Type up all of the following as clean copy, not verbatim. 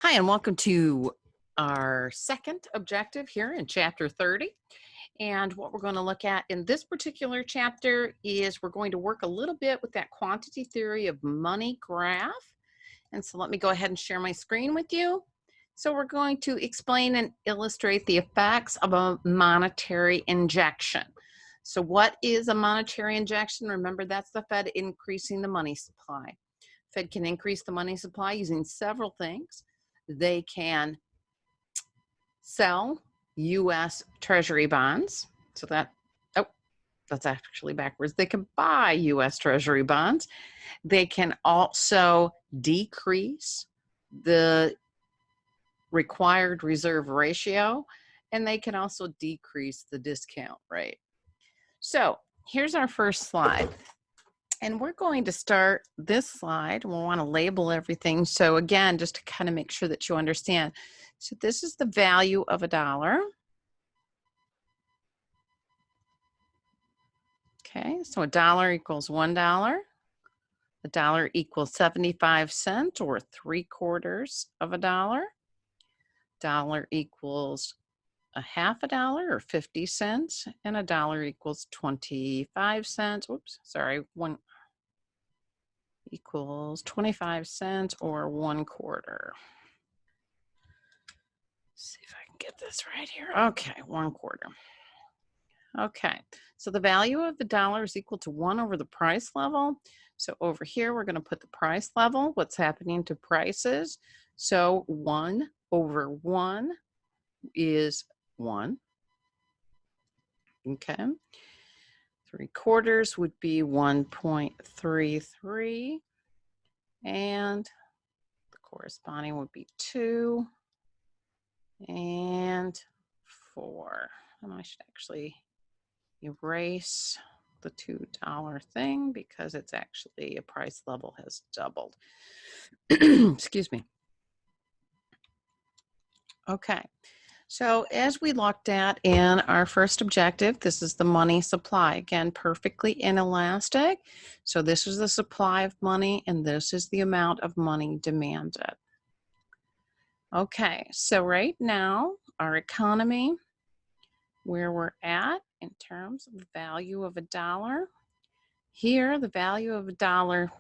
Hi, and welcome to our second objective here in chapter 30. And what we're going to look at in this particular chapter is we're going to work a little bit with that quantity theory of money graph. And so let me go ahead and share my screen with you. So we're going to explain and illustrate the effects of a monetary injection. So what is a monetary injection? Remember, that's the Fed increasing the money supply. Fed can increase the money supply using several things. They can sell US Treasury bonds. So that's actually backwards. They can buy US Treasury bonds. They can also decrease the required reserve ratio, and they can also decrease the discount rate. So here's our first slide. And we're going to start this slide. We'll want to label everything. So again, just to kind of make sure that you understand. So this is the value of a dollar. Okay, so a dollar equals $1. A dollar equals 75 cents or 3/4 of a dollar. Dollar equals a half a dollar or 50 cents. And a dollar equals 25 cents. Oops, sorry, one equals 25 cents or 1/4. See if I can get this right here. Okay, 1/4. Okay, so the value of the dollar is equal to 1 over the price level. So over here, we're going to put the price level, what's happening to prices. So 1 over 1 is 1. Okay, 3/4 would be 1.33. And the corresponding would be 2 and 4. And I should actually erase the $2 thing because it's actually a price level has doubled. Excuse me. Okay, so as we looked at in our first objective, this is the money supply. Again, perfectly inelastic. So this is the supply of money and this is the amount of money demanded. Okay, so right now, our economy, where we're at in terms of the value of a dollar. Here, the value of a dollar,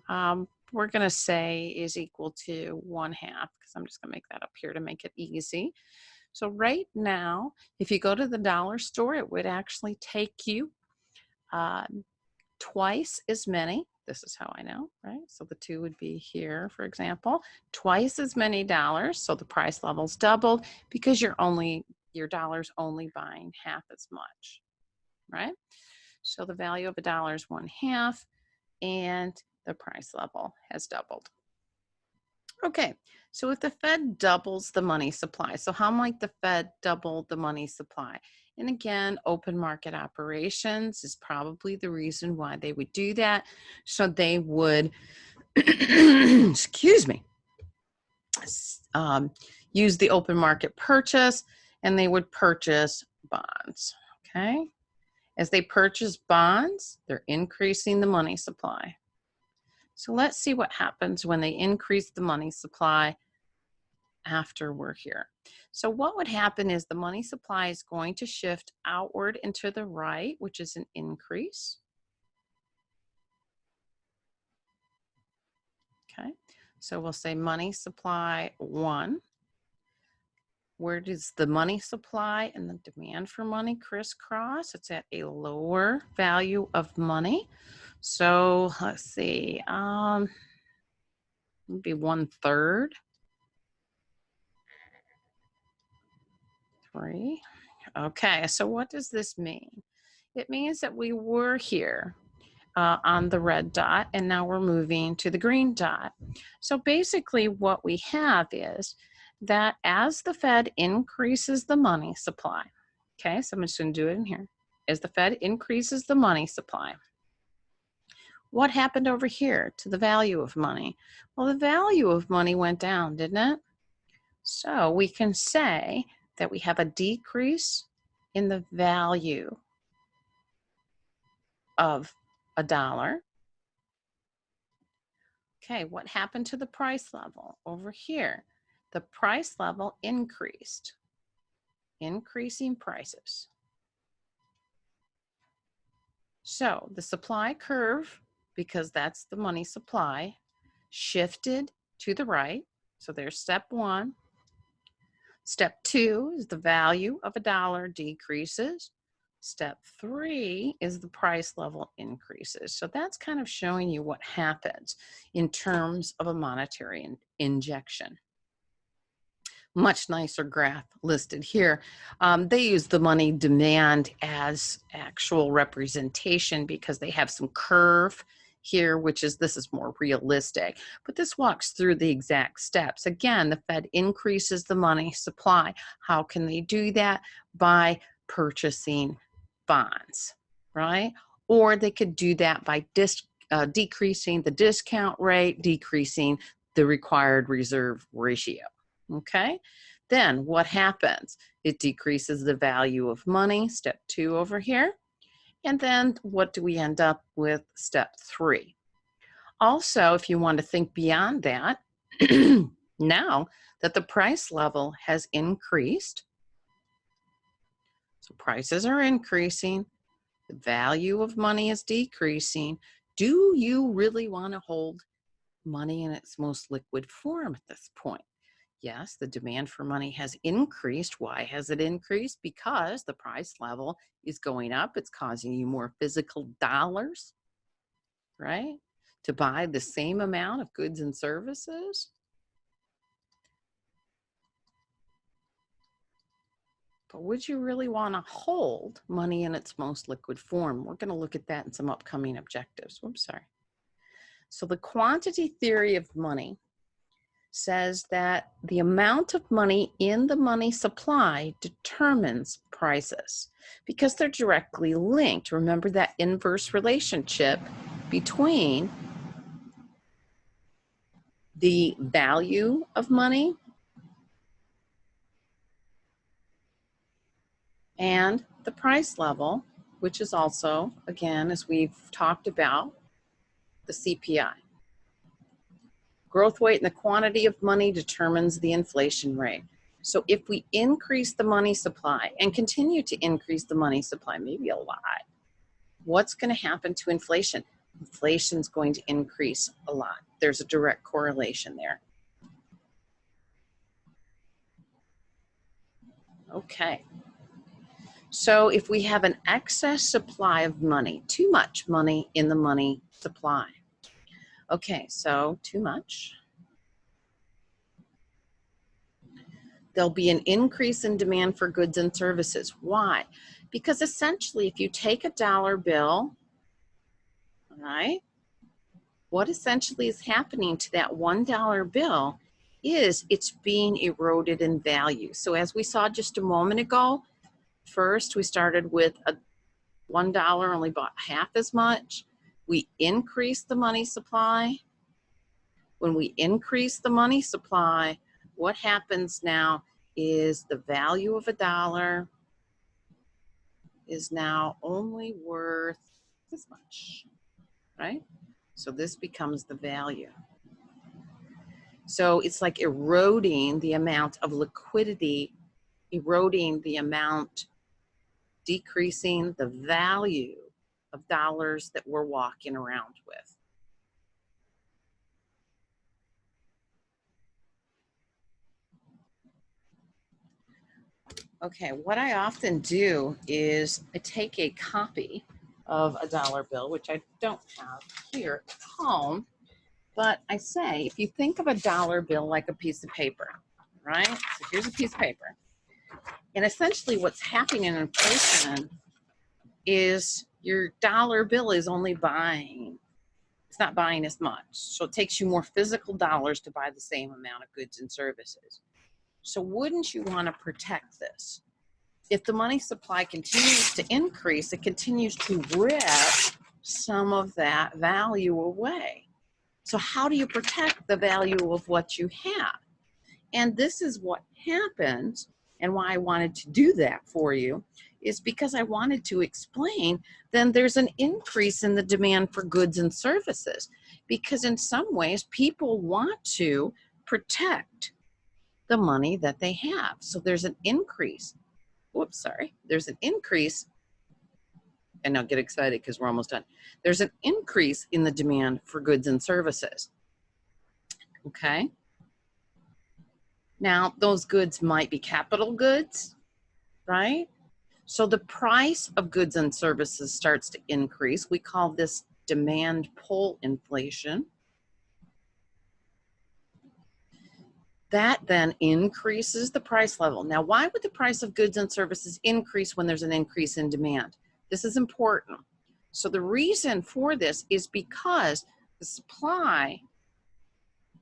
we're going to say is equal to 1/2, because I'm just going to make that up here to make it easy. So right now, if you go to the dollar store, it would actually take you twice as many. This is how I know, right? So the 2 would be here, for example, twice as many dollars. So the price level's doubled because your dollar's only buying half as much, right? So the value of a dollar is 1/2 and the price level has doubled. Okay, so if the Fed doubles the money supply, so how might the Fed double the money supply? And again, open market operations is probably the reason why they would do that. So they would, excuse me, use the open market purchase and they would purchase bonds. Okay, as they purchase bonds, they're increasing the money supply. So let's see what happens when they increase the money supply after we're here. So what would happen is the money supply is going to shift outward and to the right, which is an increase. Okay, so we'll say money supply 1. Where does the money supply and the demand for money crisscross? It's at a lower value of money. So let's see, maybe 1/3. 3. Okay, so what does this mean? It means that we were here on the red dot and now we're moving to the green dot. So basically what we have is that as the Fed increases the money supply, okay, so I'm just going to do it in here. As the Fed increases the money supply, what happened over here to the value of money? Well, the value of money went down, didn't it? So we can say that we have a decrease in the value of a dollar. Okay, what happened to the price level over here? the price level increased, increasing prices. So the supply curve, because that's the money supply, shifted to the right. So there's step one. Step two is the value of a dollar decreases. Step three is the price level increases. So that's kind of showing you what happens in terms of a monetary injection. Much nicer graph listed here. They use the money demand as actual representation because they have some curve here, which is, this is more realistic, but this walks through the exact steps. Again, the Fed increases the money supply. How can they do that? By purchasing bonds, right? Or they could do that by decreasing the discount rate, decreasing the required reserve ratio. Okay, then what happens? It decreases the value of money, step two over here. And then what do we end up with? Step three. Also, if you want to think beyond that, now that the price level has increased, so prices are increasing, the value of money is decreasing, do you really want to hold money in its most liquid form at this point? Yes, the demand for money has increased. Why has it increased? Because the price level is going up. It's causing you more physical dollars, right, to buy the same amount of goods and services. But would you really want to hold money in its most liquid form? We're going to look at that in some upcoming objectives. Oops, sorry. So the quantity theory of money says that the amount of money in the money supply determines prices because they're directly linked. Remember that inverse relationship between the value of money and the price level, which is also, again, as we've talked about, the CPI. Growth rate and the quantity of money determines the inflation rate. So if we increase the money supply and continue to increase the money supply, maybe a lot, what's going to happen to inflation? Inflation's going to increase a lot. There's a direct correlation there. Okay. So if we have an excess supply of money, too much money in the money supply. Okay, so too much. There'll be an increase in demand for goods and services. Why? Because essentially, if you take a dollar bill, right, what essentially is happening to that $1 bill is it's being eroded in value. So as we saw just a moment ago, first we started with a $1, only bought half as much. We increased the money supply. When we increase the money supply, what happens now is the value of a dollar is now only worth this much, right? So this becomes the value. So it's like eroding the amount of liquidity, eroding the amount, decreasing the value of dollars that we're walking around with. Okay, what I often do is I take a copy of a dollar bill, which I don't have here at home, but I say, if you think of a dollar bill like a piece of paper, right? So here's a piece of paper. And essentially what's happening in inflation is your dollar bill is only buying, it's not buying as much. So it takes you more physical dollars to buy the same amount of goods and services. So wouldn't you want to protect this? If the money supply continues to increase, it continues to rip some of that value away. So how do you protect the value of what you have? And this is what happens, and why I wanted to do that for you is because I wanted to explain then there's an increase in the demand for goods and services, because in some ways people want to protect the money that they have. So there's an increase. Whoops, sorry. There's an increase. And now get excited because we're almost done. There's an increase in the demand for goods and services. Okay. Now, those goods might be capital goods, right? So the price of goods and services starts to increase. We call this demand pull inflation. That then increases the price level. Now, why would the price of goods and services increase when there's an increase in demand? This is important. So the reason for this is because the supply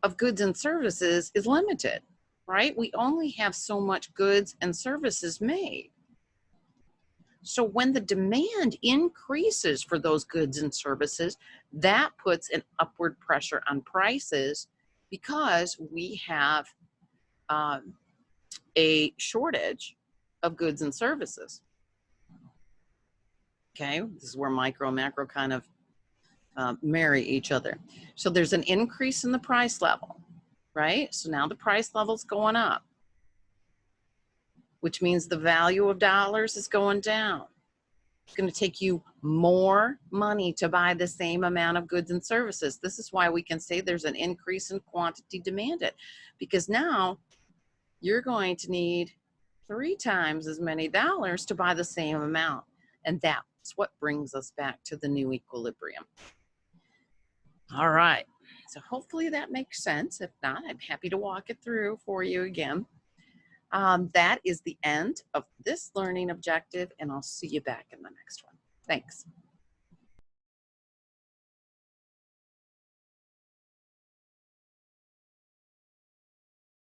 of goods and services is limited, right? We only have so much goods and services made. So when the demand increases for those goods and services, that puts an upward pressure on prices because we have a shortage of goods and services. Okay, this is where micro and macro kind of marry each other. So there's an increase in the price level, right? So now the price level's going up, which means the value of dollars is going down. It's going to take you more money to buy the same amount of goods and services. This is why we can say there's an increase in quantity demanded, because now you're going to need 3 times as many dollars to buy the same amount. And that's what brings us back to the new equilibrium. All right. So hopefully that makes sense. If not, I'm happy to walk it through for you again. That is the end of this learning objective, and I'll see you back in the next one. Thanks.